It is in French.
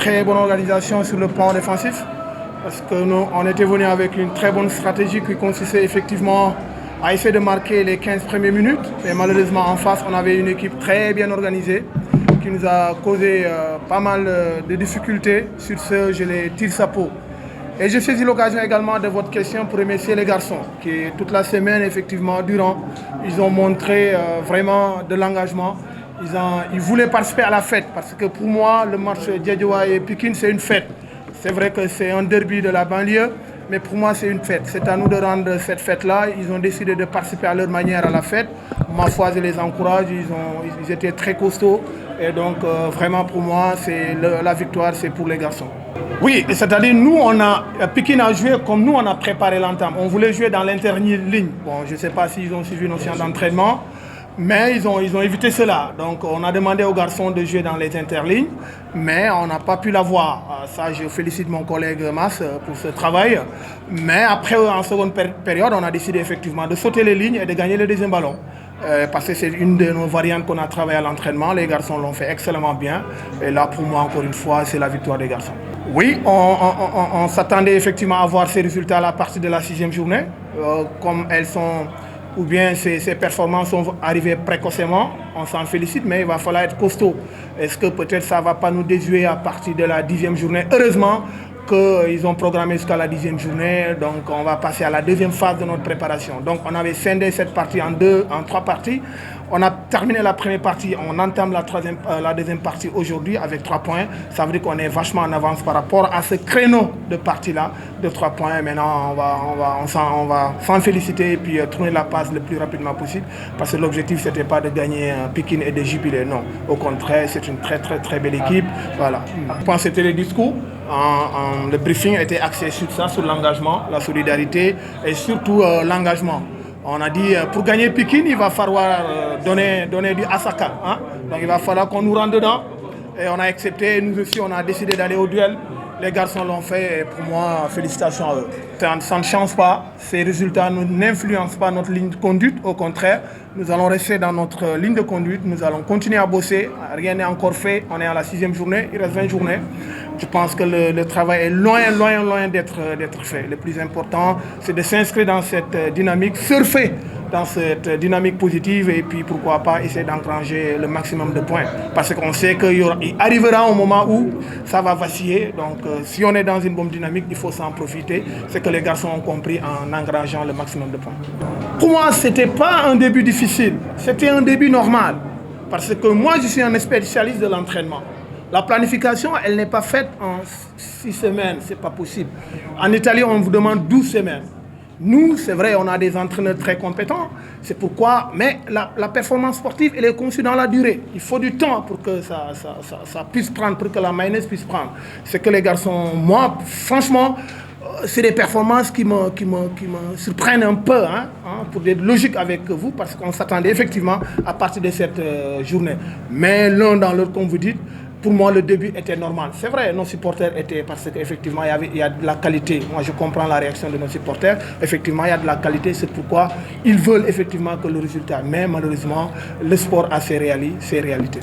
très bonne organisation sur le plan défensif. Parce que nous, on était venu avec une très bonne stratégie qui consistait effectivement à essayer de marquer les 15 premières minutes. Mais malheureusement, en face, on avait une équipe très bien organisée qui nous a causé pas mal de difficultés. Sur ce, je les tire sa peau. Et je saisis l'occasion également de votre question pour remercier les garçons qui, toute la semaine, effectivement, durant, ils ont montré vraiment de l'engagement. Ils voulaient participer à la fête parce que pour moi, le match Diadioua et Pikine, c'est une fête. C'est vrai que c'est un derby de la banlieue, mais pour moi, c'est une fête. C'est à nous de rendre cette fête-là. Ils ont décidé de participer à leur manière à la fête. Ma foi, je les encourage. Ils étaient très costauds. Et donc, vraiment, pour moi, la victoire, c'est pour les garçons. Oui, c'est-à-dire, Pikine a joué comme nous, on a préparé l'entame. On voulait jouer dans l'interligne. Bon, je ne sais pas s'ils ont suivi nos séances d'entraînement. Mais ils ont évité cela. Donc on a demandé aux garçons de jouer dans les interlignes, mais on n'a pas pu l'avoir. Ça, je félicite mon collègue Mas pour ce travail. Mais après, en seconde période, on a décidé effectivement de sauter les lignes et de gagner le deuxième ballon. Parce que c'est une de nos variantes qu'on a travaillé à l'entraînement. Les garçons l'ont fait excellemment bien. Et là, pour moi, encore une fois, c'est la victoire des garçons. Oui, on s'attendait effectivement à voir ces résultats à partir de la 6e journée. Comme elles sont... ou bien ces performances sont arrivées précocement, on s'en félicite, mais il va falloir être costaud. Est-ce que peut-être ça ne va pas nous désuer à partir de la 10e journée? Heureusement qu'ils ont programmé jusqu'à la 10e journée, donc on va passer à la deuxième phase de notre préparation. Donc on avait scindé cette partie en 3 parties. On a terminé la première partie, on entame la deuxième partie aujourd'hui avec 3 points. Ça veut dire qu'on est vachement en avance par rapport à ce créneau de partie-là de 3 points. Maintenant, on va s'en féliciter et puis tourner la passe le plus rapidement possible. Parce que l'objectif, ce n'était pas de gagner Pikine et de jubiler. Non, au contraire, c'est une très très très belle équipe. Voilà. Je pense que c'était le discours. Le briefing était axé sur ça, sur l'engagement, la solidarité et surtout l'engagement. On a dit pour gagner Pikine, il va falloir donner du Asaka. Hein? Donc il va falloir qu'on nous rentre dedans. Et on a accepté, nous aussi on a décidé d'aller au duel. Les garçons l'ont fait et pour moi, félicitations à eux. Ça ne change pas, ces résultats n'influencent pas notre ligne de conduite. Au contraire, nous allons rester dans notre ligne de conduite, nous allons continuer à bosser. Rien n'est encore fait, on est à la 6e journée, il reste 20 journées. Je pense que le travail est loin d'être fait. Le plus important, c'est de s'inscrire dans cette dynamique, surfer dans cette dynamique positive et puis pourquoi pas essayer d'engranger le maximum de points. Parce qu'on sait qu'il arrivera un moment où ça va vaciller. Donc si on est dans une bonne dynamique, il faut s'en profiter. C'est que les garçons ont compris en engrangeant le maximum de points. Pour moi, ce n'était pas un début difficile. C'était un début normal. Parce que moi, je suis un spécialiste de l'entraînement. La planification, elle n'est pas faite en 6 semaines, ce n'est pas possible. En Italie, on vous demande 12 semaines. Nous, c'est vrai, on a des entraîneurs très compétents, c'est pourquoi, mais la performance sportive, elle est conçue dans la durée. Il faut du temps pour que ça puisse prendre, pour que la mayonnaise puisse prendre. C'est que les garçons, moi, franchement, c'est des performances qui me surprennent un peu, pour être logique avec vous, parce qu'on s'attendait effectivement à partir de cette journée. Mais l'un dans l'autre, comme vous dites, pour moi, le début était normal. C'est vrai, nos supporters étaient, parce qu'effectivement, il y a de la qualité. Moi, je comprends la réaction de nos supporters. Effectivement, il y a de la qualité, c'est pourquoi ils veulent effectivement que le résultat. Mais malheureusement, le sport a ses réalités.